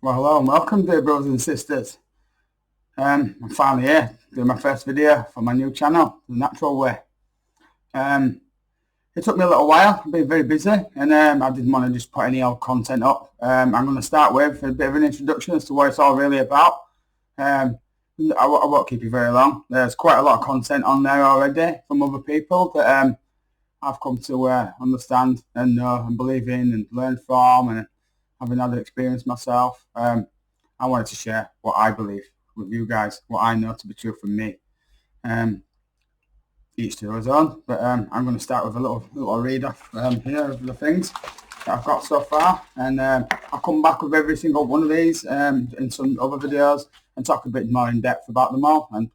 Well, hello and welcome, dear brothers and sisters. I'm finally here doing my first video for my new channel, The Natural Way. It took me a little while. I've been very busy and I didn't want to just put any old content up. I'm going to start with a bit of an introduction as to what it's all really about. I won't keep you very long. There's quite a lot of content on there already from other people that I've come to understand and know and believe in and learn from, and having had an experience myself. I wanted to share what I believe with you guys, what I know to be true from me. Each to his own, but I'm going to start with a little read off here of the things that I've got so far, and I'll come back with every single one of these in some other videos and talk a bit more in depth about them all and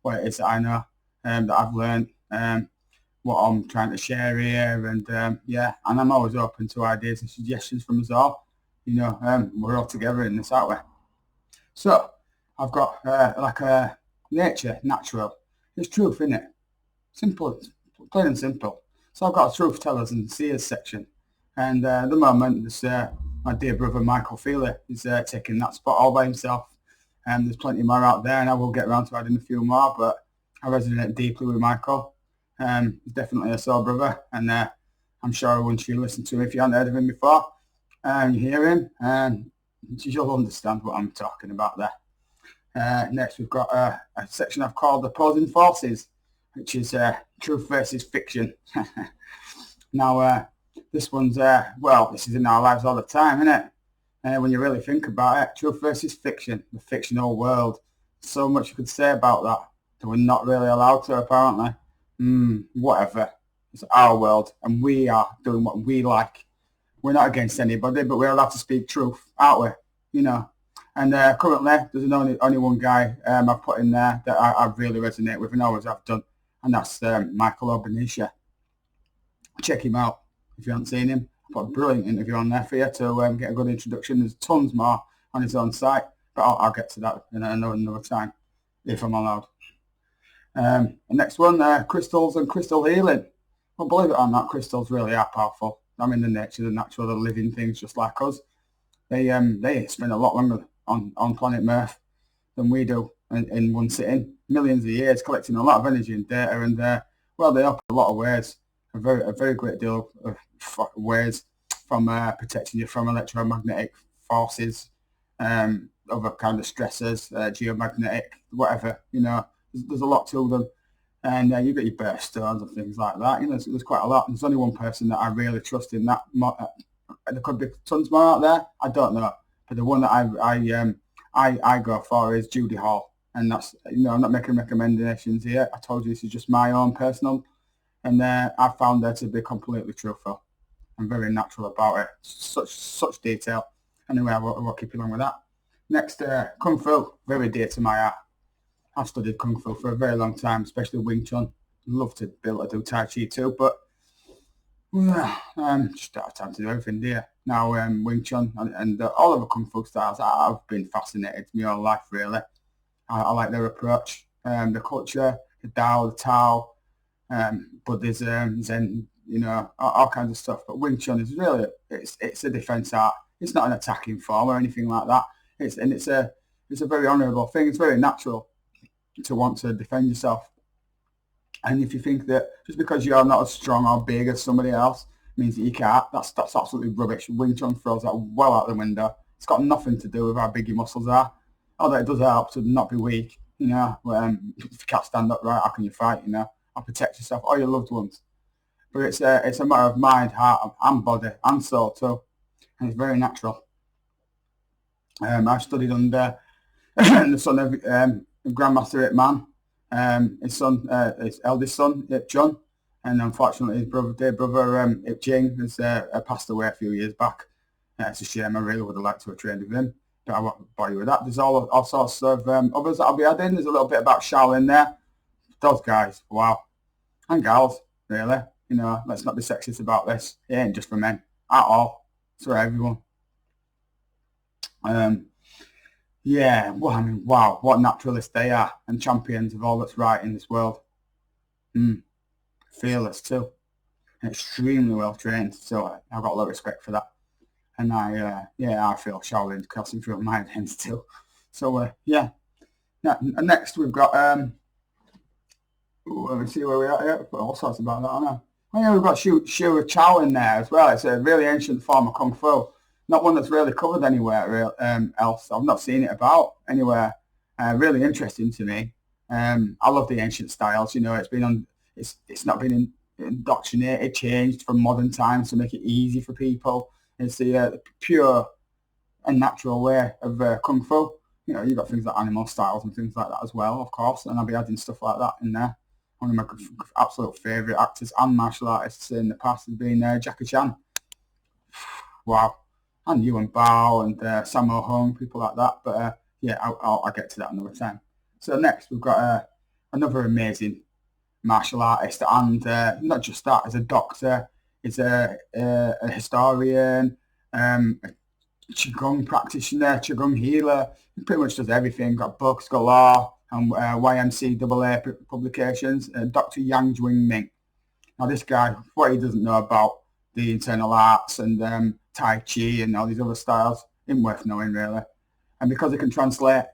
what it is that I know that I've learned, what I'm trying to share here, and yeah, and I'm always open to ideas and suggestions from us all. You know, we're all together in this, aren't we? So I've got like a nature, natural. It's truth, isn't it? Simple, plain and simple. So I've got a truth tellers and seers section, and at the moment this my dear brother Michael Feely is taking that spot all by himself, and there's plenty more out there, and I will get around to adding a few more, but I resonate deeply with Michael. He's definitely a soul brother, and I'm sure once you listen to him, if you haven't heard of him before, you hear him, you'll understand what I'm talking about there. Next we've got a section I've called Opposing Forces, which is truth versus fiction. Now, this one's, well, this is in our lives all the time, isn't it? When you really think about it, truth versus fiction, the fictional world. So much you could say about that we're not really allowed to, apparently. Whatever. It's our world, and we are doing what we like. We're not against anybody, but we're allowed to speak truth, aren't we? You know. And currently, there's only one guy I've put in there that I really resonate with and always have done, and that's Michael Albanese. Check him out if you haven't seen him. I put a brilliant interview on there for you to get a good introduction. There's tons more on his own site, but I'll get to that in another time, if I'm allowed. The next one, crystals and crystal healing. Well, believe it or not, crystals really are powerful. I mean, the nature, the natural, the living things just like us. They spend a lot longer on planet Earth than we do in one sitting. Millions of years collecting a lot of energy and data, and well, they open a lot of ways, a very great deal of ways from protecting you from electromagnetic forces, other kind of stressors, geomagnetic, whatever, you know. There's a lot to them, and you've got your birthstones and things like that. You know, there's quite a lot. There's only one person that I really trust in that. There could be tons more out there. I don't know, but the one that I go for is Judy Hall, and that's, you know, I'm not making recommendations here. I told you this is just my own personal, and I found her to be completely truthful and very natural about it. Such detail. Anyway, I won't keep you long with that. Next, Kung Fu, very dear to my heart. I've studied Kung Fu for a very long time, especially Wing Chun. Love to be able to do Tai Chi too, but just don't have time to do everything, do you? Now, Wing Chun and all of the Kung Fu styles, I've been fascinated my whole life, really. I like their approach, the culture, the Tao, Buddhism, Zen, you know, all kinds of stuff. But Wing Chun is really, it's a defense art. It's not an attacking form or anything like that. It's a very honourable thing. It's very natural to want to defend yourself. And if you think that just because you're not as strong or big as somebody else means that you can't, that's absolutely rubbish. Wing Chun throws that well out the window. It's got nothing to do with how big your muscles are. Although it does help to not be weak, you know. If you can't stand up right, how can you fight, you know? Or protect yourself or your loved ones. But it's a matter of mind, heart, and body, and soul too. And it's very natural. I've studied under the son of Grandmaster Ip Man, his eldest son, Ip Chun, and unfortunately his dear brother Ip Jing has passed away a few years back. It's a shame. I really would have liked to have trained with him, but I won't bore you with that. There's all sorts of others that I'll be adding. There's a little bit about Shaolin there. Those guys, wow, and gals, really. You know, let's not be sexist about this. It ain't just for men at all. It's for everyone. Yeah, well, I mean, wow, what naturalists they are, and champions of all that's right in this world. Fearless too, and extremely well trained, so I've got a lot of respect for that. and I feel Shaolin's crossing through my hands too. So yeah. And next we've got let me see where we are here. All sorts about that, I know. Oh yeah, we've got Shu Chao in there as well. It's a really ancient form of Kung Fu. Not one that's really covered anywhere else. I've not seen it about anywhere. Really interesting to me. I love the ancient styles. You know, it's not been indoctrinated, changed from modern times to make it easy for people. It's the pure and natural way of Kung Fu. You know, you've got things like animal styles and things like that as well, of course. And I'll be adding stuff like that in there. One of my absolute favourite actors and martial artists in the past has been Jackie Chan. Wow. And Yuan Bao and Sammo Hung, people like that. But yeah, I'll get to that another time. So next we've got another amazing martial artist, and not just that, as a doctor, he's a historian, a Qigong practitioner, Qigong healer. He pretty much does everything. Got books galore and YMCAA publications. Dr. Yang Jwing-Ming. Now this guy, what he doesn't know about the internal arts and Tai Chi and all these other styles, isn't worth knowing really. And because he can translate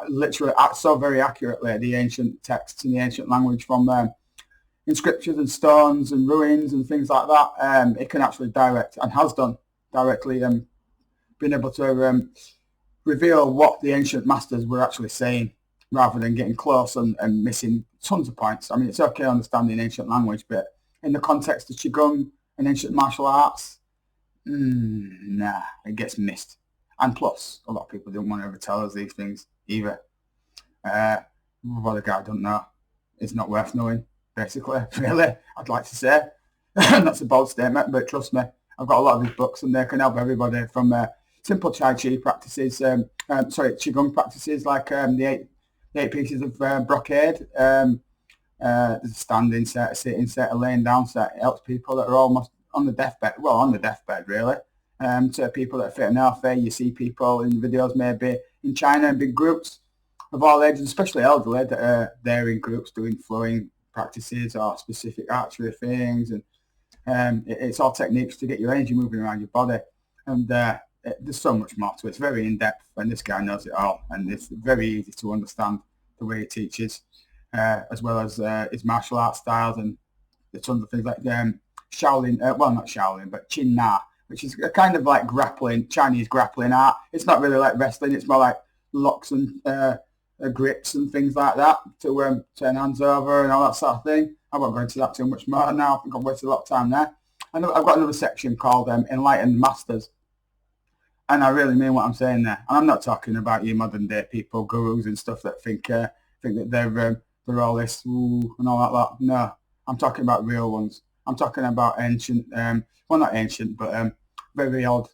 literally so very accurately the ancient texts and the ancient language from inscriptions and stones and ruins and things like that, it can actually direct, and has done directly, been able to reveal what the ancient masters were actually saying, rather than getting close and missing tons of points. I mean, it's okay understanding ancient language, but in the context of Qigong and ancient martial arts, nah, it gets missed. And plus, a lot of people don't want to ever tell us these things either. What the guy don't know is not worth knowing, basically, really, I'd like to say. That's a bold statement, but trust me, I've got a lot of these books and they can help everybody from simple Tai Chi practices, Qigong practices like the eight pieces of brocade. There's a standing set, a sitting set, a laying down set. It helps people that are almost on the deathbed, really. To people that are fit and healthy. You see people in videos maybe in China in big groups of all ages, especially elderly, that are there in groups doing flowing practices or specific archery things. And it's all techniques to get your energy moving around your body. And there's so much more to it. It's very in-depth, and this guy knows it all. And it's very easy to understand the way he teaches, as well as his martial arts styles and the tons of things like Shaolin, well, not Shaolin, but Chin Na, which is a kind of like Chinese grappling art. It's not really like wrestling. It's more like locks and grips and things like that to turn hands over and all that sort of thing. I won't go into that too much more now. I think I've wasted a lot of time there. And I've got another section called Enlightened Masters. And I really mean what I'm saying there. And I'm not talking about you modern day people, gurus and stuff that think that they're all this and all that. No, I'm talking about real ones. I'm talking about ancient, well, not ancient, but very old,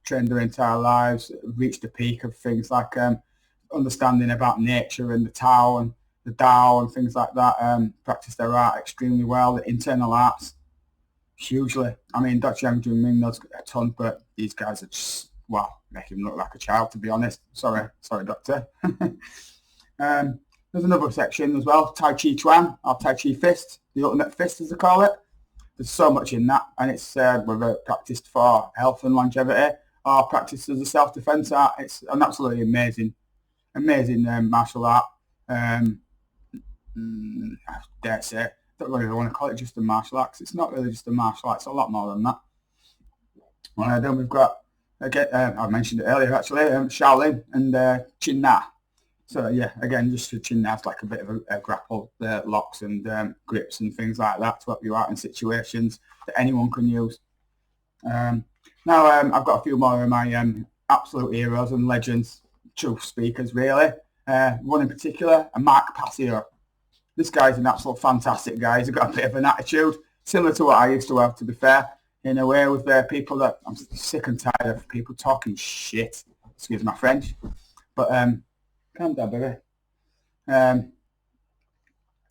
trained their entire lives, reached the peak of things like understanding about nature and the Tao and the Tao and things like that. Practice their art extremely well, the internal arts, hugely. I mean, Dr. Yang Jun-Ming knows a ton, but these guys are just, well, make him look like a child, to be honest. Sorry, doctor. There's another section as well, Tai Chi Chuan, or Tai Chi Fist, the ultimate fist as they call it. There's so much in that, and it's whether practiced for health and longevity or practiced as a self-defense art. It's an absolutely amazing martial art. I dare say, I don't really want to call it just a martial art, 'cause it's not really just a martial art. It's a lot more than that. Well, then we've got, again, I mentioned it earlier actually, Shaolin and Chin Na. So yeah, again, just for Chin Na, it's like a bit of a grapple, locks and grips and things like that to help you out in situations that anyone can use. Now I've got a few more of my absolute heroes and legends, truth speakers really. One in particular, Mark Passio. This guy's an absolute fantastic guy. He's got a bit of an attitude, similar to what I used to have, to be fair, in a way, with people that I'm sick and tired of people talking shit. Excuse my French. But calm down, baby.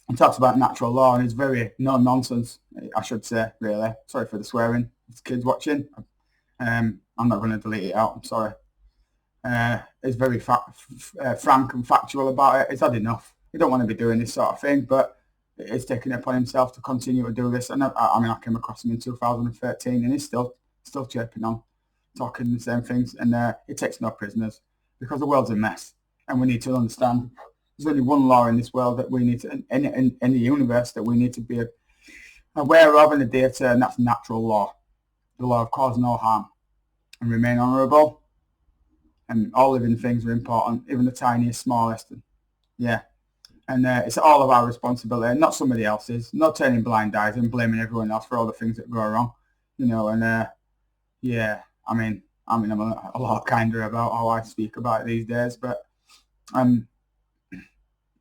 He talks about natural law and he's very no-nonsense, I should say, really. Sorry for the swearing. There's kids watching. I'm not going to delete it out. I'm sorry. He's very frank and factual about it. He's had enough. He don't want to be doing this sort of thing, but he's taking it upon himself to continue to do this. And I mean, I came across him in 2013 and he's still chirping on. talking the same things, and it takes no prisoners, because the world's a mess, and we need to understand there's only one law in this world that we need to, in the universe, that we need to be aware of and adhere to, and that's natural law, the law of cause no harm, and remain honourable. And all living things are important, even the tiniest, smallest. Yeah. And it's all of our responsibility, not somebody else's. Not turning blind eyes and blaming everyone else for all the things that go wrong, you know. And yeah, I mean, I'm a lot kinder about how I speak about it these days, but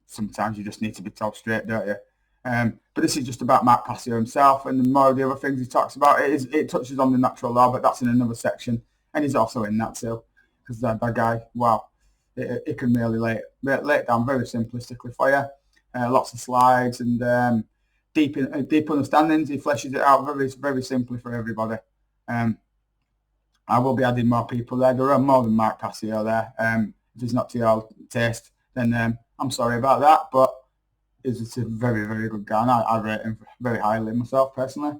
sometimes you just need to be told straight, don't you? But this is just about Mark Passio himself, and more of the other things he talks about. It touches on the natural law, but that's in another section, and he's also in that too, because that guy, wow, it can really lay it down very simplistically for you. Lots of slides and deep understandings. He fleshes it out very, very simply for everybody. I will be adding more people there. There are more than Mark Passio there. If it's not to your taste, then I'm sorry about that, but he's a very, very good guy, and I rate him very highly myself, personally.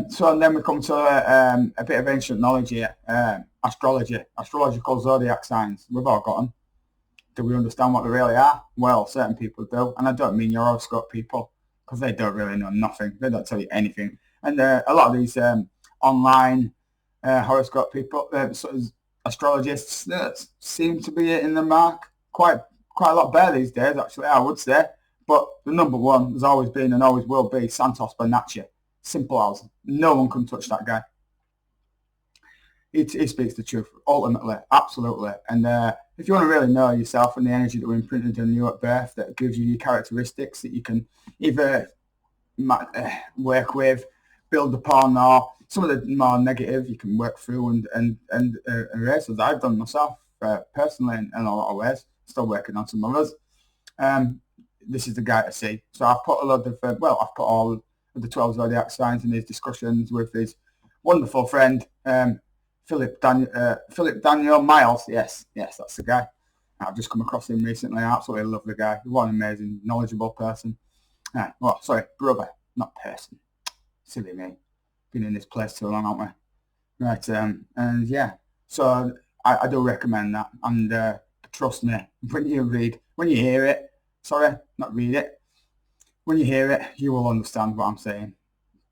So and then we come to a bit of ancient knowledge here. Astrology, astrological zodiac signs. We've all got them. Do we understand what they really are? Well, certain people do, and I don't mean your horoscope people, because they don't really know nothing. They don't tell you anything. And a lot of these online horoscope people, sort of astrologists, seem to be hitting the mark quite a lot better these days, actually, I would say. But the number one has always been and always will be Santos Bonacci. Simple as. No one can touch that guy. He speaks the truth, ultimately, absolutely. And if you want to really know yourself and the energy that we're imprinted on you at birth, that gives you your characteristics that you can either work with, build upon, or some of the more negative you can work through and erase, as I've done myself personally in a lot of ways. Still working on some others. This is the guy to see. So I've put a lot of, I've put all of the 12 zodiac signs in his discussions with his wonderful friend, Philip Daniel Miles. Yes, that's the guy. I've just come across him recently. I absolutely love the guy. What an amazing, knowledgeable person. Brother, not person. Silly me. Been in this place too long, haven't we? Right, and yeah. So I do recommend that. And trust me, when you hear it, sorry, not read it, when you hear it, you will understand what I'm saying.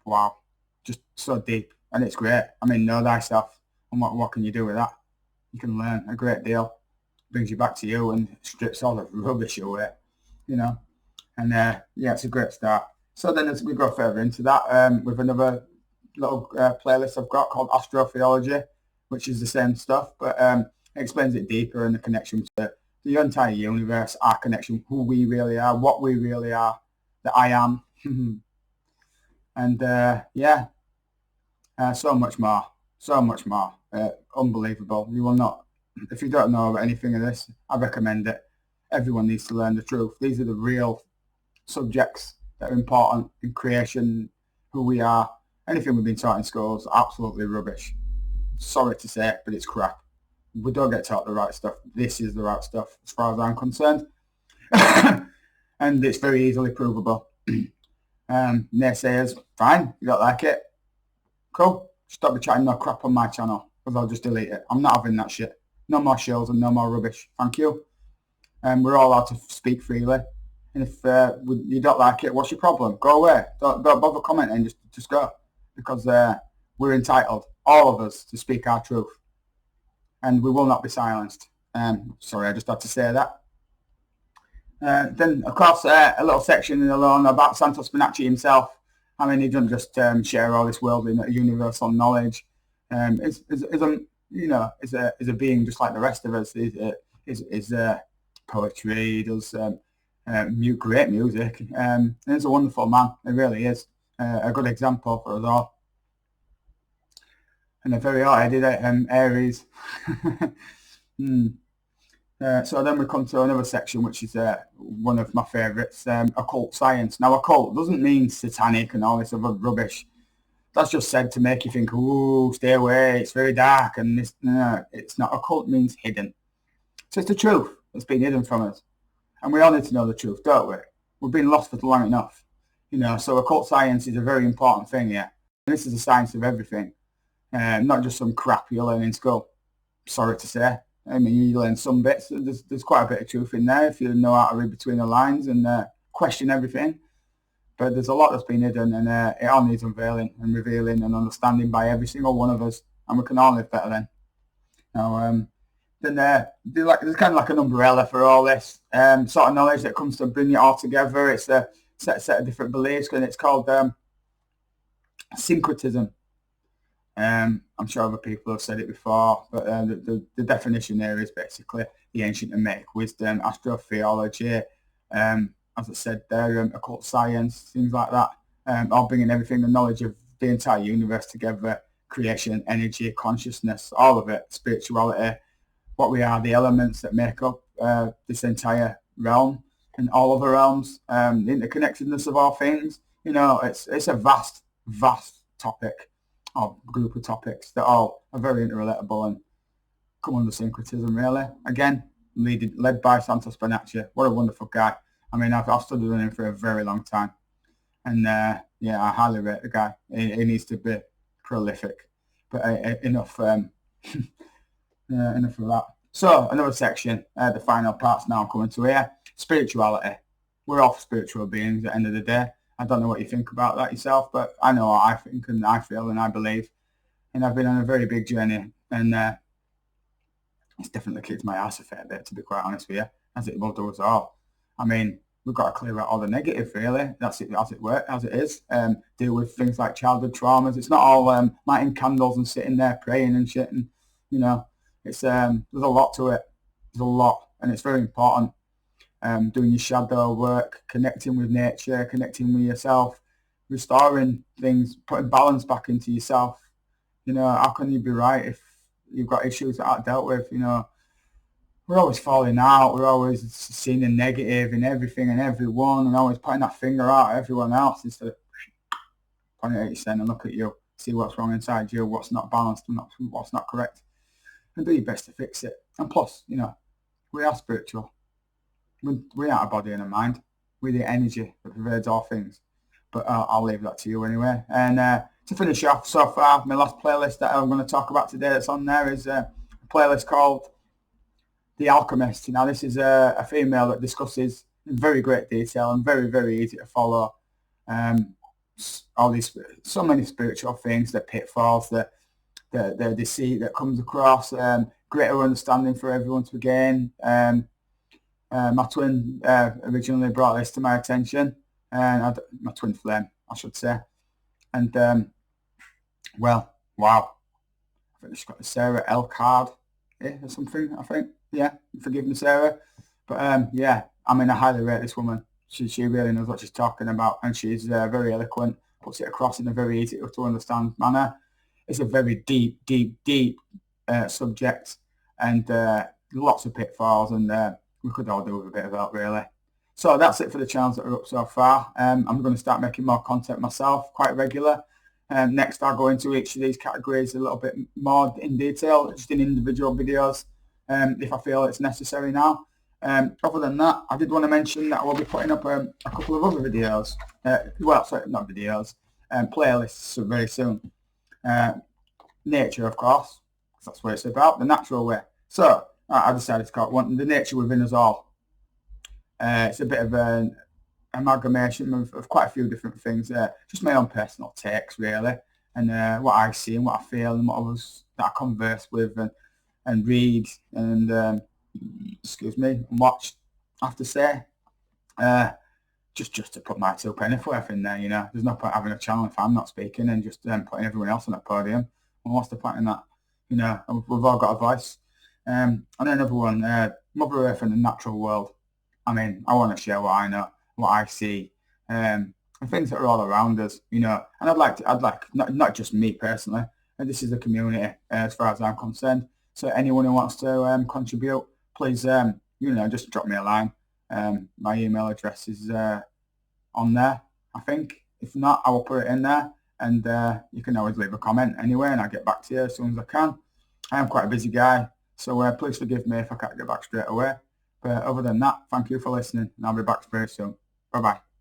Wow, just so deep, and it's great. I mean, know thyself, and what can you do with that? You can learn a great deal. Brings you back to you and strips all the rubbish away, you know. And yeah, it's a great start. So then as we go further into that, with another little playlist I've got called Astrotheology, which is the same stuff, but it explains it deeper, and the connection to the entire universe, our connection, who we really are, what we really are, that I am. And yeah, so much more. Unbelievable. You will not, if you don't know about anything of this, I recommend it. Everyone needs to learn the truth. These are the real subjects that are important in creation, who we are. Anything we've been taught in schools, absolutely rubbish. Sorry to say it, but it's crap. We don't get taught the right stuff. This is the right stuff, as far as I'm concerned. And it's very easily provable. Naysayers, fine, you don't like it. Cool. Stop me chatting no crap on my channel, because I'll just delete it. I'm not having that shit. No more shows and no more rubbish. Thank you. We're all allowed to speak freely. And if you don't like it, what's your problem? Go away. Don't bother commenting. Just go. Because we're entitled, all of us, to speak our truth. And we will not be silenced. Sorry, I just had to say that. Then, of course, a little section alone about Santos Bonacci himself. I mean, he doesn't just share all this worldly, universal knowledge. Is a being just like the rest of us. Is poetry. He does great music. And he's a wonderful man. He really is. A good example for us all. And a very hard-headed Aries. So then we come to another section, which is one of my favourites, occult science. Now, occult doesn't mean satanic and all this other rubbish. That's just said to make you think, ooh, stay away, it's very dark. And this, no, it's not. Occult means hidden. So it's the truth that's been hidden from us. And we all need to know the truth, don't we? We've been lost for long enough. So occult science is a very important thing here. And this is the science of everything. not just some crap you learn in school. Sorry to say. I mean, you learn some bits. There's quite a bit of truth in there if you know how to read between the lines and question everything. But there's a lot that's been hidden, and it all needs unveiling and revealing and understanding by every single one of us, and we can all live better then. Now, then there's kind of like an umbrella for all this sort of knowledge that comes to bring it all together. It's a set of different beliefs, and it's called syncretism. I'm sure other people have said it before, but the definition there is basically the ancient Hermetic wisdom, astrotheology, as I said there, occult science, things like that, all bringing everything, the knowledge of the entire universe together, creation, energy, consciousness, all of it, spirituality, what we are, the elements that make up this entire realm and all other realms, the interconnectedness of all things. You know, it's a vast topic, or group of topics that all are very interrelatable and come under syncretism, really. Again, led by Santos Bonacci. What a wonderful guy. I mean, I've studied with him for a very long time. And yeah, I highly rate the guy. He needs to be prolific. But enough enough of that. So, another section, the final parts now I'm coming to here. Spirituality. We're all spiritual beings at the end of the day. I don't know what you think about that yourself, but I know what I think and I feel and I believe. And I've been on a very big journey, and it's definitely kicked my ass a fair bit, to be quite honest with you, as it will do us all. I mean, we've got to clear out all the negative, really. That's it, as it is. Deal with things like childhood traumas. It's not all lighting candles and sitting there praying and shit. And, you know, it's there's a lot to it. There's a lot, and it's very important. Doing your shadow work, connecting with nature, connecting with yourself, restoring things, putting balance back into yourself. You know, how can you be right if you've got issues that aren't dealt with? You know, we're always falling out. We're always seeing the negative in everything and everyone, and always putting that finger out at everyone else instead of pointing at yourself and look at you, see what's wrong inside you, what's not balanced, what's not correct, and do your best to fix it. And plus, you know, we are spiritual. We aren't a body and a mind. We're the energy that pervades all things. But I'll leave that to you anyway. And to finish off so far, my last playlist that I'm going to talk about today that's on there is a playlist called The Alchemist. Now, this is a female that discusses in very great detail and very, very easy to follow all these, so many spiritual things, the pitfalls, the deceit that comes across, greater understanding for everyone to gain. My twin originally brought this to my attention, and my twin flame, I should say. And well, wow, I think she's got the Sarah L card or something. I think, yeah. Forgive me, Sarah, but yeah, I mean, I highly rate this woman. She really knows what she's talking about, and she's very eloquent. Puts it across in a very easy to understand manner. It's a very deep subject, and lots of pitfalls, and we could all do with a bit of help, really. So that's it for the channels that are up so far. I'm going to start making more content myself, quite regular. Next, I'll go into each of these categories a little bit more in detail, just in individual videos, if I feel it's necessary now. Other than that, I did want to mention that I will be putting up a couple of other videos. Well, sorry, not videos, playlists very soon. Nature, of course, because that's what it's about, the natural way. So I decided to call it The Nature Within Us All. It's a bit of an amalgamation of quite a few different things. Just my own personal takes, really, and what I see and what I feel and what others that I converse with and read and excuse me, and watch, I have to say. Just to put my 2 penny worth in there, you know. There's no point having a channel if I'm not speaking and just putting everyone else on a podium. Well, what's the point in that? You know, we've all got a voice. And another one, Mother Earth and the natural world. I mean, I want to share what I know, what I see, and things that are all around us, you know. And I'd like not just me personally. And this is a community, as far as I'm concerned. So anyone who wants to contribute, please, you know, just drop me a line. My email address is on there, I think. If not, I will put it in there, and you can always leave a comment anyway, and I'll get back to you as soon as I can. I am quite a busy guy, so please forgive me if I can't get back straight away. But other than that, thank you for listening, and I'll be back very soon. Bye-bye.